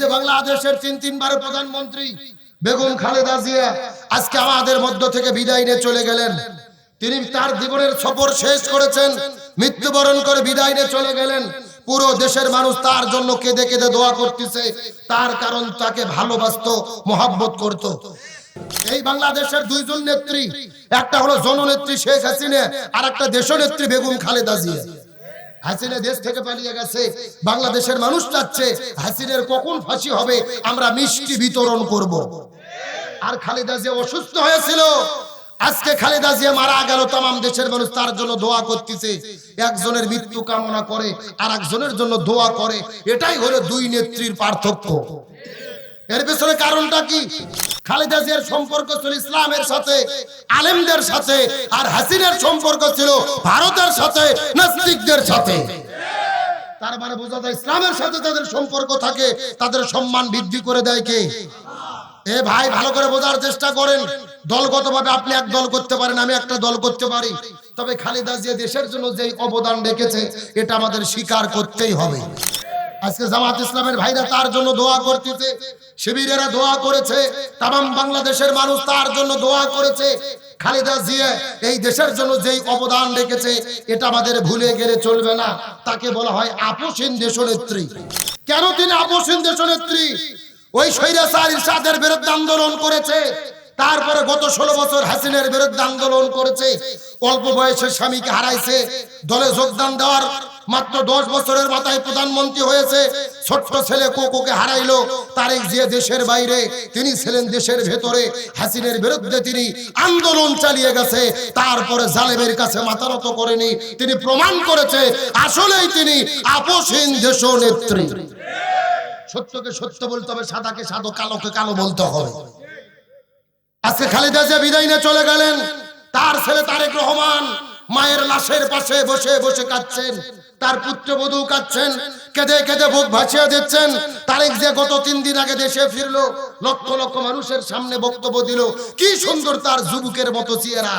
যে বাংলাদেশের 3 বারের প্রধানমন্ত্রী বেগম খালেদা জিয়া আজকে আমাদের মধ্য থেকে বিদায় নিয়ে চলে গেলেন। তিনি তার জীবনের সফর শেষ করেছেন, মৃত্যুবরণ করে বিদায় নিয়ে চলে গেলেন। পুরো দেশের মানুষ তার জন্য কেঁদে কেঁদে দোয়া করতেছে, তার কারণ তাকে ভালোবাসতো, মহব্বত করত। এই বাংলাদেশের 2জন নেত্রী, একটা হলো জননেত্রী শেখ হাসিনা, আর একটা দেশনেত্রী বেগম খালেদা জিয়া। হাসিনা দেশ থেকে পালিয়ে গেছে, বাংলাদেশের মানুষ চাচ্ছে হাসিনার কখন ফাঁসি হবে, আমরা মিষ্টি বিতরণ করব। আর খালেদা জিয়া অসুস্থ হয়েছিল, আজকে খালেদা জিয়া মারা গেল, তামাম দেশের মানুষ তার জন্য দোয়া করতেছে। একজনের মৃত্যু কামনা করে আর একজনের জন্য দোয়া করে, এটাই হলো 2 নেত্রীর পার্থক্য। এর পেছনে কারণটা কি? খালেদা জিয়ার সম্পর্ক ছিল ইসলামের সাথে, আলেমদের সাথে, আর হাসিনার সম্পর্ক ছিল ভারতের সাথে, নাস্তিকদের সাথে। তার মানে বোঝা যায় ইসলামের সাথে তাদের সম্পর্ক থাকে, তাদের সম্মান বৃদ্ধি করে দেয় কে? এ ভাই, ভালো করে বোঝার চেষ্টা করেন। দলগতভাবে আপনি এক দল করতে পারেন, আমি একটা দল করতে পারি, তবে খালেদা জিয়া দেশের জন্য যেই অবদান রেখেছে এটা আমাদের স্বীকার করতেই হবে। আজকে জামাত ইসলামের ভাইরা তার জন্য দোয়া করতেছে, শিবিরেরা দোয়া করেছে, তামাম বাংলাদেশের মানুষ তার জন্য দোয়া করেছে। খালেদা জিয়া এই দেশের জন্য যেই অবদান রেখেছে এটা আমাদের ভুলে গেলে চলবে না। তাকে বলা হয় আপসহীন দেশনেত্রী। কেন তিনি আপসহীন দেশনেত্রী? ওই স্বৈরাচার ইরশাদের বিরুদ্ধে আন্দোলন করেছে, তারপরে গত 16 বছর হাসিনার বিরুদ্ধে আন্দোলন করেছে। অল্প বয়সে স্বামীকে হারাইছে, দলে যোগদান দেওয়ার মাত্র 10 বছরের মাথায় প্রধানমন্ত্রী হয়েছে। ছোট্ট ছেলে কোকোকে হারাইলো। তারেক জিয়া দেশের বাইরে, তিনি ছিলেন দেশের ভেতরে। হাসিনার বিরুদ্ধে তিনি আন্দোলন চালিয়ে গেছে, তারপরে জালেমের কাছে মাথা নত করেনি। তিনি প্রমাণ করেছে আসলেই তিনি আপসহীন দেশনেত্রী। সত্যকে সত্য বলতে হবে, সাদাকে সাদা, কালোকে কালো বলতে হবে। আজকে খালেদা জিয়া বিদায় নিয়ে চলে গেলেন, তার ছেলে তারেক রহমান মায়ের লাশের পাশে বসে বসে কাঁদছেন, তার পুত্রবধূ কাঁদছেন, কেঁদে কেঁদে বুক ভাসিয়ে দিচ্ছেন। তারেক জিয়া গত 3 দিন আগে দেশে ফিরলো, লক্ষ লক্ষ মানুষের সামনে বক্তব্য দিল, কি সুন্দর তার যুবকের মতো চেহারা।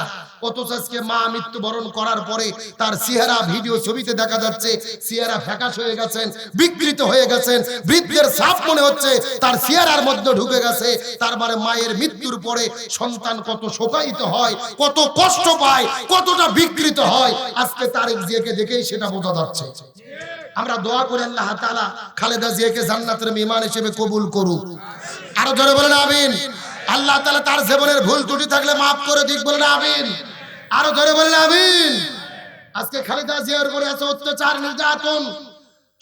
অথচ আজকে মা মৃত্যুবরণ করার পরে তার চেহারা ভিডিও ছবিতে দেখা যাচ্ছে চেহারা ফ্যাকাশ হয়ে গেছেন, বিকৃত হয়ে গেছেন, বৃদ্ধের ছাপ মনে হচ্ছে তার চেহারার মধ্যে ঢুকে গেছে। তার মানে মায়ের মৃত্যুর পরে সন্তান কত শোকায়িত হয়, কত কষ্ট পায়, কতটা বিকৃত হয়, আজকে তারেক জিয়াকে দেখেই সেটা বোঝা যাচ্ছে। আমরা দোয়া করি আল্লাহ তাআলা খালেদা জিয়াকে জান্নাতের মেহমান হিসেবে কবুল করুক। আরো জোরে বলেন আমিন। আল্লাহ তাআলা তার জীবনের ভুল ত্রুটি থাকলে মাফ করে দিক, বলেন আমিন। আরো জোরে বলেন আমিন। আজকে খালেদা জিয়ার উপরে আছে অত্যাচার, নির্যাতন।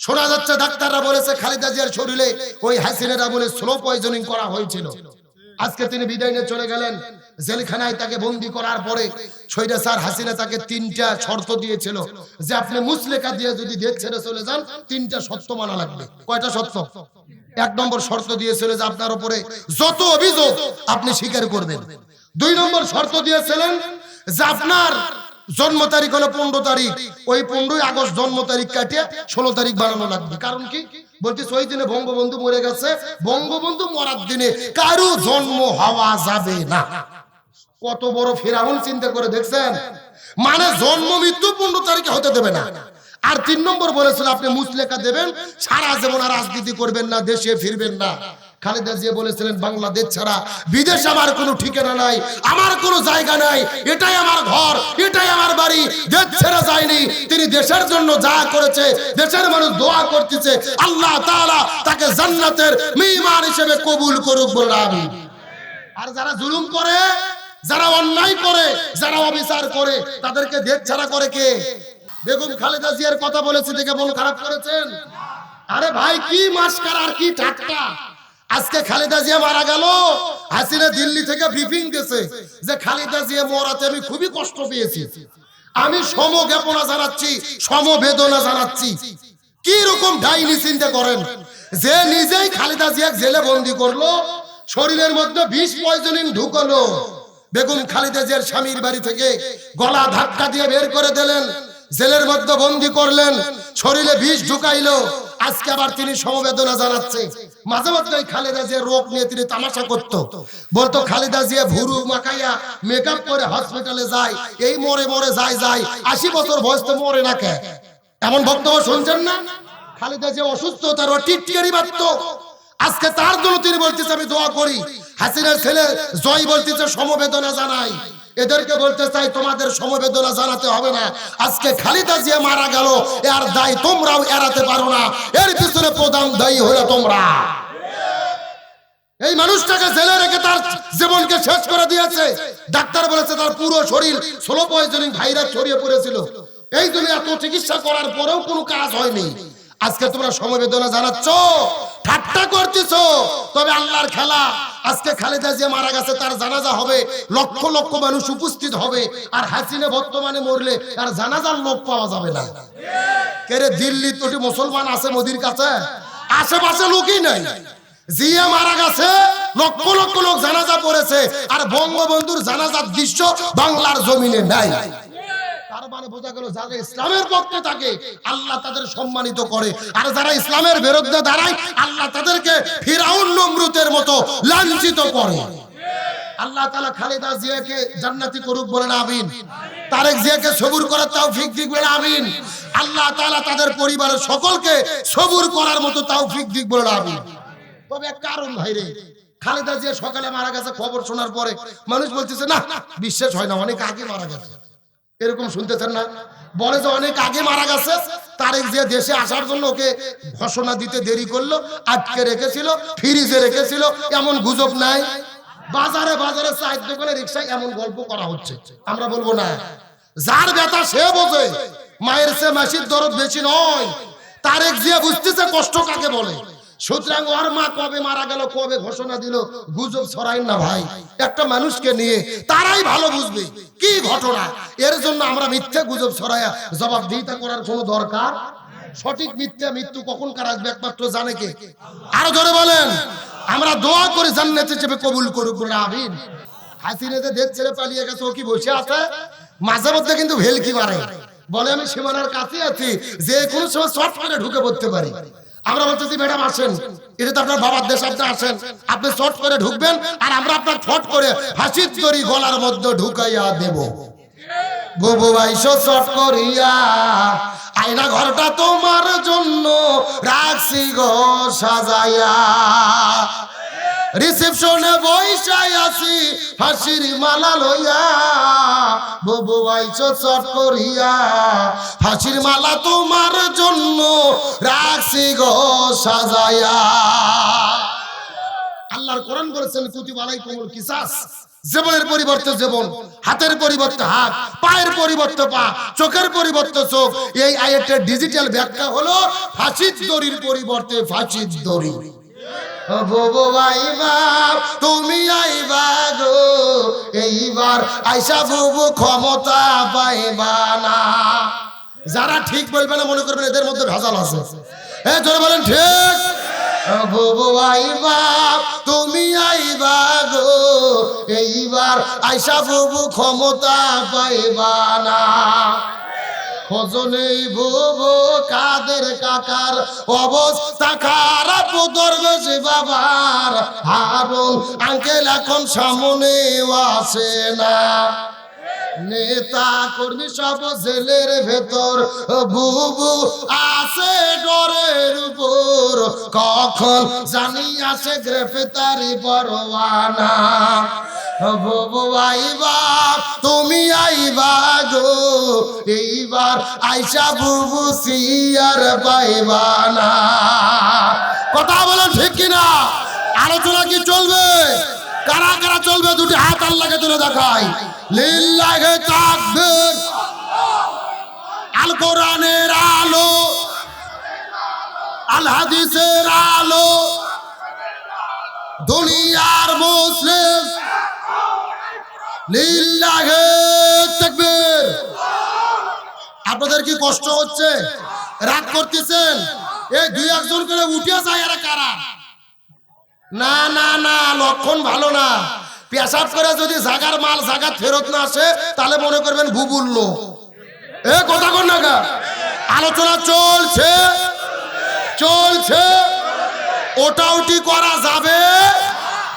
শোনা যাচ্ছে ডাক্তাররা বলেছে খালেদা জিয়ার শরীরে ওই হাসিনার আমলে স্লো পয়জনিং করা হয়েছিল। আজকে তিনি বিদায় নিয়ে চলে গেলেন। জেলখানায় তাকে বন্দী করার পরে স্বৈরাচার হাসিনা তাকে 3টা শর্ত দিয়েছিল, যে আপনি মুচলেকা দিয়ে যদি দেশ ছেড়ে চলে যান 3টা শর্ত মানা লাগবে। কয়টা শর্ত? 1 নম্বর শর্ত দিয়েছিল যে আপনার উপরে যত অভিযোগ আপনি স্বীকার করবেন। 2 নম্বর শর্ত দিয়েছিলেন যে আপনার জন্ম তারিখ হলো 15 তারিখ, ওই 15ই আগস্ট জন্ম তারিখ কাটিয়ে 16 তারিখ বানানো লাগবে। কারণ কি? বলতেছে ওই দিনে বঙ্গবন্ধু মরে গেছে, বঙ্গবন্ধু মরার দিনে কারো জন্ম হওয়া যাবে না। কত বড় ফিরাউন, চিন্তা করে দেখছেন? মানে জন্ম মৃত্যু 15 তারিখে হতে দেবে না। আর 3 নম্বর বলেছিল আপনি মুচলেকা দেবেন, সারা জীবন আর রাজনীতি করবেন না, দেশে ফিরবেন না। খালেদা জিয়া বলেছিলেন বাংলাদেশ ছাড়া বিদেশ আমার কোনো ঠিকানা নাই, আমার কোনো জায়গা নাই, এটাই আমার ঘর, এটাই আমার বাড়ি। দেশ ছেড়ে যায়নি, তিনি দেশের জন্য যা করেছে, দেশের মানুষ দোয়া করতেছে, আল্লাহ তাআলা তাকে জান্নাতের মেহমান হিসেবে কবুল করুক, বলুন আমিন। আর যারা জুলুম করে, যারা অন্যায় করে, যারা অবিচার করে, তাদেরকে দেশ ছাড়া করে কে? বেগম খালেদা জিয়ার কথা বলেছে দেখে মন খারাপ করেছেন? আরে ভাই, কি মাস্কার আর কি ঠাট্টা। আজকে খালেদা জিয়া মারা গেল, হাসিনা দিল্লি থেকে ব্রিফিং দিয়েছে যে খালেদা জিয়া মরাতে আমি খুবই কষ্ট পেয়েছি, আমি সমজ্ঞাপনা জানাচ্ছি, সমবেদনা জানাচ্ছি। কি রকম ডাইনি, চিন্তা করেন, যে নিজেই খালেদা জিয়া জেলে বন্দী করলো, শরীরের মধ্যে বিষ পয়জনিং ঢুকলো। বেগম খালেদা জিয়ার স্বামীর বাড়ি থেকে গলা ধাক্কা দিয়ে বের করে দিলেন, জেলের মধ্যে বন্দী করলেন, শরীরে বিষ ঢুকাইলো। আজকে আবার তিনি সমবেদনা জানাচ্ছে। মাঝে মাঝে খালেদা জিয়ার রোগ নিয়ে তিনি তামাশা করতো, বলতো খালেদা জিয়া ভুরু মাখাইয়া মেকআপ করে হসপিটালে যায়, এই মরে মরে যায় যায়, 80 বছর বয়স তো মরে না কে? এমন বক্তব্য শুনছেন না? খালেদা জিয়া অসুস্থ, তার টিটকারি মারতো। আজকে আজকে তার জন্য তিনি বলতেছে আমি দোয়া করি। হাসিনার ছেলে জয় বলতেছে সমবেদনা জানাই। এদেরকে বলতে চাই তোমাদের সমবেদনা জানাতে হবে না। আজকে খালেদা জিয়া মারা গেল, এর দায় তোমরাও এড়াতে পারো না। এর পিছনে প্রধান দায়ী হলো তোমরা। এই মানুষটাকে জেলে রেখে তার জীবনকে শেষ করে দিয়েছে। ডাক্তার বলেছে তার পুরো শরীর স্লো পয়জনিং ভাইরাস ছড়িয়ে পড়েছিল। এই জন্য এত চিকিৎসা করার পরেও কোনো কাজ হয়নি। আজকে তোমরা সমবেদনা জানাচ্ছ, ঠাট্টা করতেছো, তবে আল্লাহর খেলা। আজকে খালেদা জিয়া মারা গেছে, তার জানাজা হবে, লক্ষ লক্ষ মানুষ উপস্থিত হবে। আর হাসিনা বর্তমানে মরলে আর জানাজার লোক পাওয়া যাবে না। কেরে দিল্লি তো মুসলমান আছে মোদির কাছে, আশেপাশে লোকই নাই। জিয়া মারা গেছে, লক্ষ লক্ষ লোক জানাজা পড়েছে, আর বঙ্গবন্ধুর জানাজার দৃশ্য বাংলার জমিনে নাই। তার মানে বোঝা গেল যারা ইসলামের পক্ষে থাকে আল্লাহ তাদের সম্মানিত করে, আর যারা ইসলামের বিরুদ্ধে দাঁড়ায় আল্লাহ তাদেরকে ফিরাউন নমরুদের মতো লাঞ্ছিত করে। আল্লাহ তাআলা খালেদা জিয়াকে জান্নাতি করুক বলেন আমিন। তারেক জিয়াকে সবুর করার তৌফিক দিক বলেন আমিন। আল্লাহ তাআলা তাদের পরিবারের সকলকে সবুর করার মতো তৌফিক দিক বলেন আমিন। তবে এক কারণ ভাইরে, খালেদা জিয়া সকালে মারা গেছে খবর শোনার পরে মানুষ বলতেছে না বিশ্বাস হয় না, অনেক আগে মারা গেছে। এরকম শুনতেছেন না? বলে যে অনেক আগে মারা গেছে। তারেক জিয়া দেশে আসার জন্য ওকে ঘোষণা দিতে দেরি করলো, আটকে রেখেছিল, ফ্রিজে রেখেছিল, এমন গুজব নাই? বাজারে বাজারে চায়ের দোকানে রিকশায় এমন গল্প করা হচ্ছে। আমরা বলবো না, যার ব্যথা সে বোঝে, মায়ের সে মাসির দরদ বেশি নয়। তারেক জিয়া বুঝতেছে কষ্ট কাকে বলে। সুতরাং ওর মা কবে মারা গেল, কবে ঘোষণা দিল, গুজব ছড়াই না ভাই। একটা মানুষকে নিয়ে তারাই ভালো বুঝবে কি ঘটনা। এর জন্য আমরা মিথ্যে গুজব ছড়াইয়া জবাবদিহিতা করার কোনো দরকার। সঠিক মিথ্যা মৃত্যু কখন কার আসবে একমাত্র জানে কে। আরো জোরে বলেন। আমরা দোয়া করে জান্নাতে চেপে কবুল করুক বলে আমিন। হাসিনা যে দেশ ছেড়ে পালিয়ে গেছে, ও কি বসে আছে? মাঝে মধ্যে কিন্তু ভেলকি মারে, বলে আমি সীমানার কাছে আছি, যে কোনো সময় শর্ট করে ঢুকে পড়তে পারি। আমরা বলতেছি ম্যাডাম আসেন, এটা তো আপনার বাবার দেশ, আপনি আসেন, আপনি শর্ট করে ঢুকবেন, আর আমরা আপনার ফট করে ফাঁসির দড়ি গলার মধ্যে ঢুকাইয়া দেব। বুবু আইসো শর্ট করিয়া, আয়না ঘরটা তোমার জন্য রাখছি গো সাজাইয়া, রিসেপশনে বইসাই আছি ফাঁসির মালা লইয়া, বুবু আইসো শর্ট করিয়া, ফাঁসির মালা তোমার জন্য রাখছি গো সাজাইয়া। আল্লাহর কোরআন বলেছেন কুতিবা আলাইকুমুল কিসাস, জীবনের পরিবর্তে জীবন, হাতের পরিবর্তে হাত, পায়ের পরিবর্তে পা, চোখের পরিবর্তে চোখ। এই আয়াতের ডিজিটাল ব্যাখ্যা হলো ফাঁসির দড়ির পরিবর্তে ফাঁসির দড়ি। বুবু আইবা তুমি আইবা গো, এইবার আইসা বুবু ক্ষমতা পাইবা না। যারা ঠিক বলবে না মনে করবেন এদের মধ্যে ভেজাল আছে। হ্যাঁ জোরে বলেন ঠিক। বুবু আইবা তুমি আইবা গো, এইবার আইসা বুবু ক্ষমতা পাইবা না। খোঁজনেই বুবু কাদের কাকার অবস্থা খারাপ, দরবেশ বাবার হারুন আঙ্কেল এখন সামনেও আসে না। নেতা কর্মী সব জেলের ভেতর, বুবু আছে ডরের উপর, কখন জানি আসে গ্রেফতারি পরোয়ানা। বুবু আইবা তুমি আইবা গো, এইবার আইসা বুবু সিয়ার পাইবা না। কথা বলেন ঠিক কিনা? আলোচনা কি চলবে? কারা কারা চলবে? দুটি হাত আল্লাহকে তুলে দেখাই। লিল্লাহি তাকবীর। আল কোরআনের আলো, আল হাদিসের আলো, দুনিয়ার মুসলিম, লিল্লাহি তাকবীর। আপনাদের কি কষ্ট হচ্ছে? রাগ করতেছেন? এই দুই একজন করে উঠে যায়। এরা কারা? না না না, লক্ষণ ভালো না। পেশাব করে যদি জাগার মাল জাগাত ফেরত না আসে তাহলে মনে করবেন বুবুর লোক। এ কথা কন না। আলোচনা চলছে চলছে, ওটা উঠি করা যাবে